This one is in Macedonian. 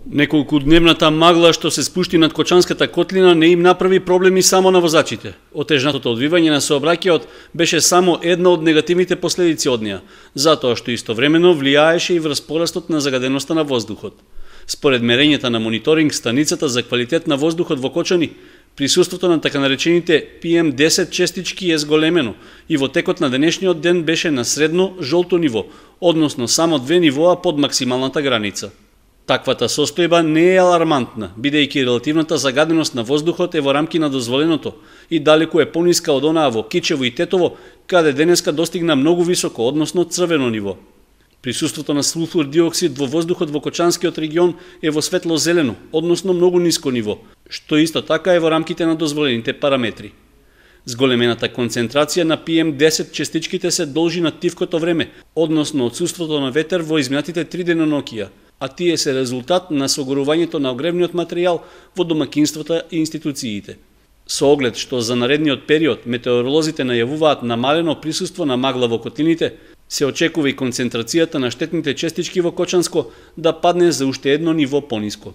Неколкудневната магла што се спушти над Кочанската котлина не им направи проблеми само на возачите. Отежнатото одвивање на сообраќајот беше само една од негативните последици од неа, затоа што истовремено влијаеше и врз порастот на загаденоста на воздухот. Според мерењата на мониторинг станицата за квалитет на воздухот во Кочани, присуството на така наречените PM10 честички е зголемено и во текот на денешниот ден беше на средно жолто ниво, односно само 2 нивоа под максималната граница. Таквата состојба не е алармантна, бидејќи релативната загаденост на воздухот е во рамки на дозволеното и далеку е пониска од онаа во Кичево и Тетово, каде денеска достигна многу високо, односно црвено ниво. Присуството на сулфур диоксид во воздухот во Кочанскиот регион е во светло-зелено, односно многу ниско ниво, што исто така е во рамките на дозволените параметри. Зголемената концентрација на PM10 честичките се должи на тивкото време, односно отсуството на ветер во изминатите 3 денонокија, а тие се резултат на согорувањето на огревниот материјал во домакинствата и институциите. Со оглед што за наредниот период метеоролозите најавуваат намалено присуство на магла во котлините, се очекува и концентрацијата на штетните честички во Кочанско да падне за уште едно ниво пониско.